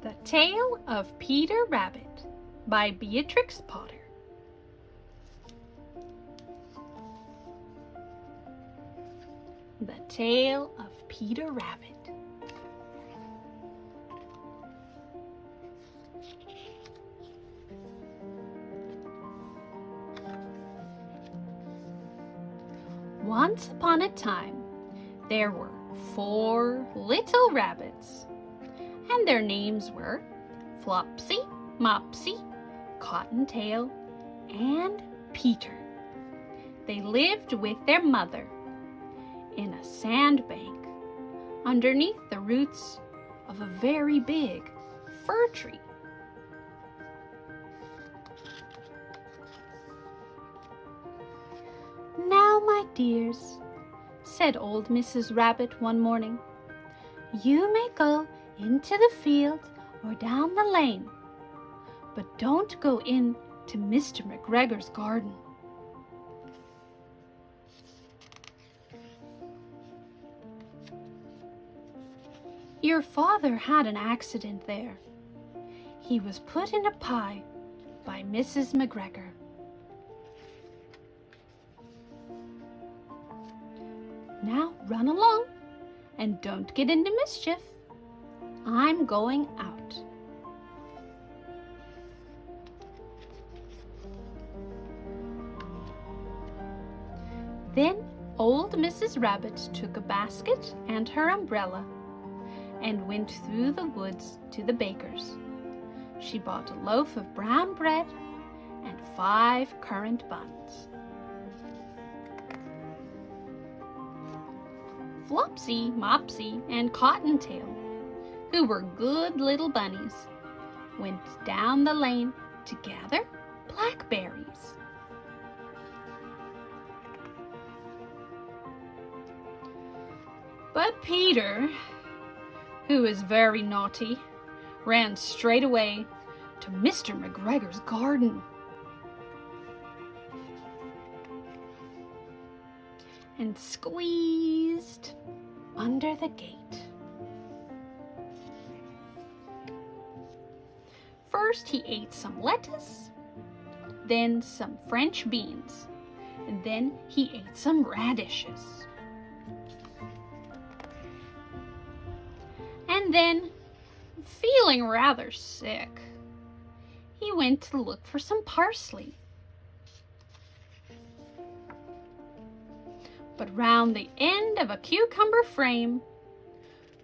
The Tale of Peter Rabbit by Beatrix Potter. The Tale of Peter Rabbit. Once upon a time, there were 4 little rabbits, and their names were Flopsy, Mopsy, Cottontail, and Peter. They lived with their mother in a sandbank underneath the roots of a very big fir tree. "Now, my dears," said old Mrs. Rabbit one morning, "you may go into the field or down the lane, but don't go in to Mr. McGregor's garden." "Your father had an accident there. He was put in a pie by Mrs. McGregor. Now run along and don't get into mischief. I'm going out." Then old Mrs. Rabbit took a basket and her umbrella and went through the woods to the baker's. She bought a loaf of brown bread and 5 currant buns. Flopsy, Mopsy, and Cottontail, who were good little bunnies, went down the lane to gather blackberries. But Peter, who was very naughty, ran straight away to Mr. McGregor's garden and squeezed under the gate. First he ate some lettuce, then some French beans, and then he ate some radishes. And then, feeling rather sick, he went to look for some parsley. But round the end of a cucumber frame,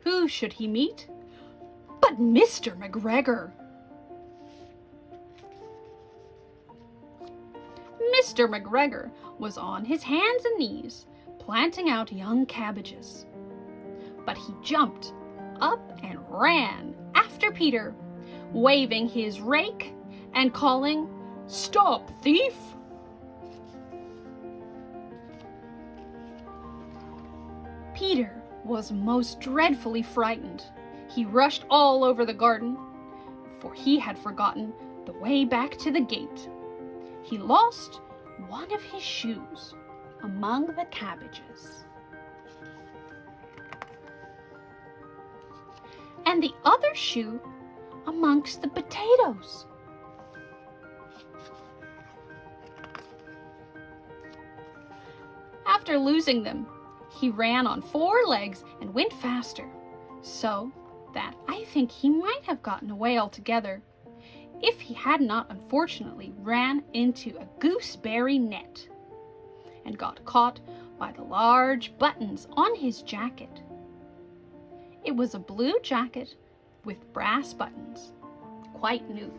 who should he meet but Mr. McGregor? Mr. McGregor was on his hands and knees planting out young cabbages. But he jumped up and ran after Peter, waving his rake and calling, "Stop, thief!" Peter was most dreadfully frightened. He rushed all over the garden, for he had forgotten the way back to the gate. He lost one of his shoes among the cabbages, and the other shoe amongst the potatoes. After losing them, he ran on 4 legs and went faster, so that I think he might have gotten away altogether if he had not unfortunately ran into a gooseberry net and got caught by the large buttons on his jacket. It was a blue jacket with brass buttons, quite new.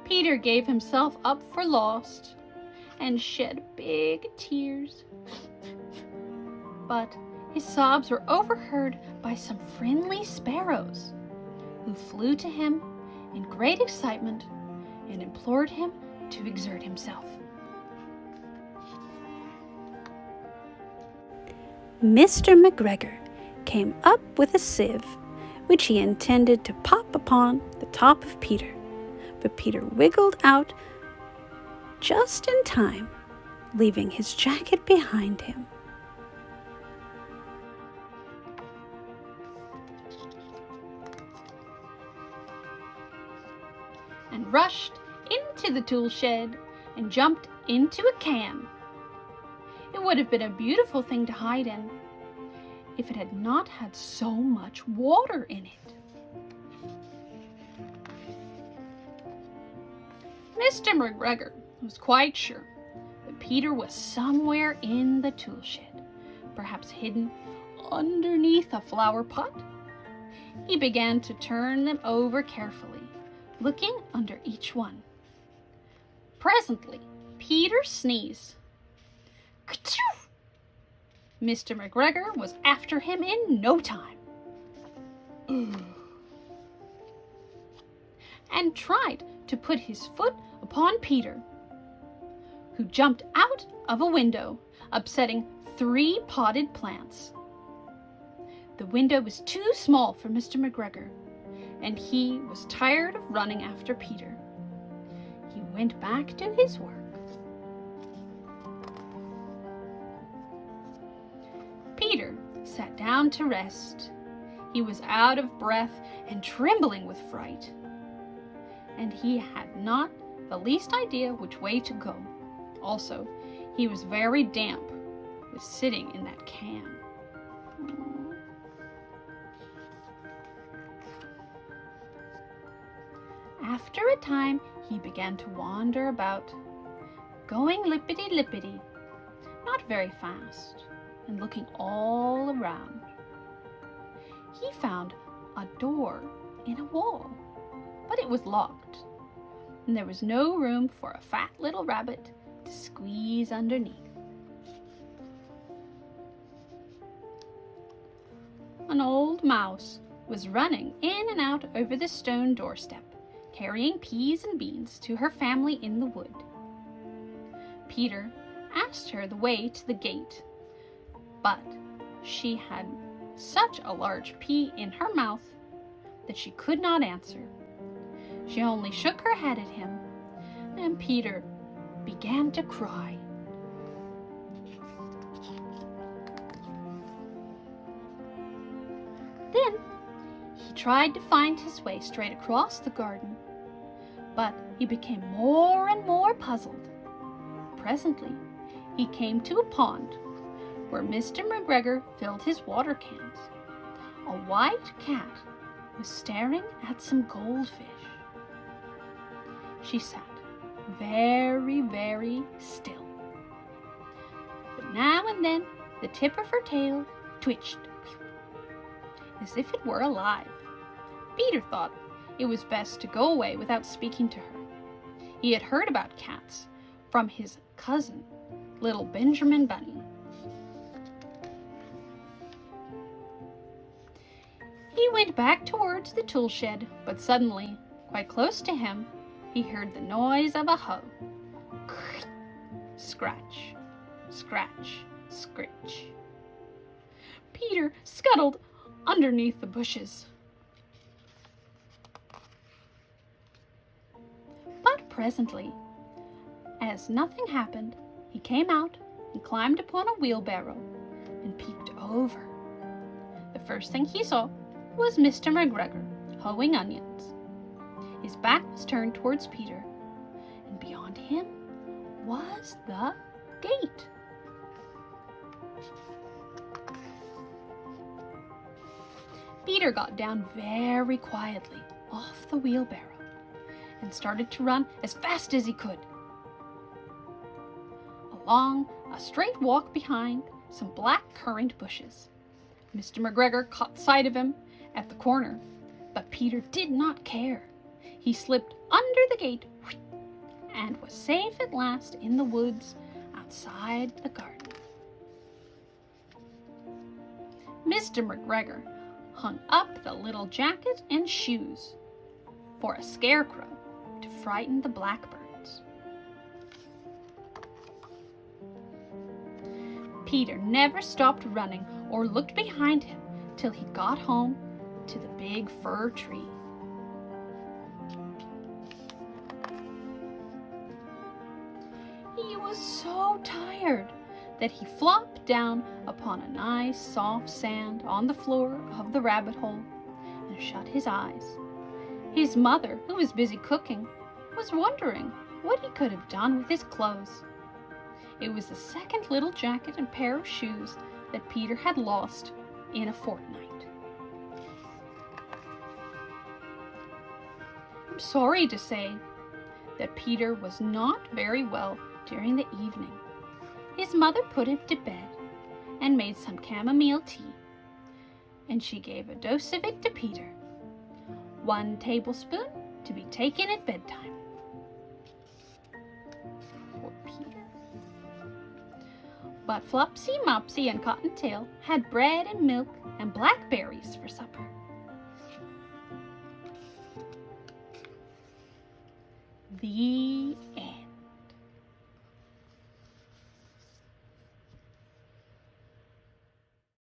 Peter gave himself up for lost and shed big tears. But his sobs were overheard by some friendly sparrows, who flew to him in great excitement and implored him to exert himself. Mr. McGregor came up with a sieve, which he intended to pop upon the top of Peter, but Peter wiggled out just in time, leaving his jacket behind him. and rushed into the tool shed and jumped into a can. It would have been a beautiful thing to hide in if it had not had so much water in it. Mr. McGregor was quite sure that Peter was somewhere in the tool shed, perhaps hidden underneath a flower pot. He began to turn them over carefully, looking under each one. Presently, Peter sneezed. Ka-choo! Mr. McGregor was after him in no time, and tried to put his foot upon Peter, who jumped out of a window, upsetting 3 potted plants. The window was too small for Mr. McGregor, and he was tired of running after Peter. He went back to his work. Peter sat down to rest. He was out of breath and trembling with fright, and he had not the least idea which way to go. Also, he was very damp with sitting in that can. After a time, he began to wander about, going lippity-lippity, not very fast, and looking all around. He found a door in a wall, but it was locked, and there was no room for a fat little rabbit to squeeze underneath. An old mouse was running in and out over the stone doorstep, carrying peas and beans to her family in the wood. Peter asked her the way to the gate, but she had such a large pea in her mouth that she could not answer. She only shook her head at him, and Peter began to cry. Then he tried to find his way straight across the garden, but he became more and more puzzled. Presently, he came to a pond where Mr. McGregor filled his water cans. A white cat was staring at some goldfish. She sat very, very still, but now and then the tip of her tail twitched as if it were alive. Peter thought it was best to go away without speaking to her. He had heard about cats from his cousin, little Benjamin Bunny. He went back towards the tool shed, but suddenly, quite close to him, he heard the noise of a hoe. Scratch, scratch, scritch. Peter scuttled underneath the bushes. But presently, as nothing happened, he came out and climbed upon a wheelbarrow and peeked over. The first thing he saw was Mr. McGregor hoeing onions. His back was turned towards Peter, and beyond him was the gate. Peter got down very quietly off the wheelbarrow and started to run as fast as he could. Along a straight walk behind some black currant bushes. Mr. McGregor caught sight of him at the corner, but Peter did not care. He slipped under the gate and was safe at last in the woods outside the garden. Mr. McGregor hung up the little jacket and shoes for a scarecrow to frighten the blackbirds. Peter never stopped running or looked behind him till he got home to the big fir tree. He was so tired that he flopped down upon a nice soft sand on the floor of the rabbit hole and shut his eyes. His mother, who was busy cooking, was wondering what he could have done with his clothes. It was the second little jacket and pair of shoes that Peter had lost in a fortnight. I'm sorry to say that Peter was not very well during the evening. His mother put him to bed and made some chamomile tea, and she gave a dose of it to Peter, 1 tablespoon to be taken at bedtime. Poor Peter. But Flopsy, Mopsy, and Cottontail had bread and milk and blackberries for supper. The end.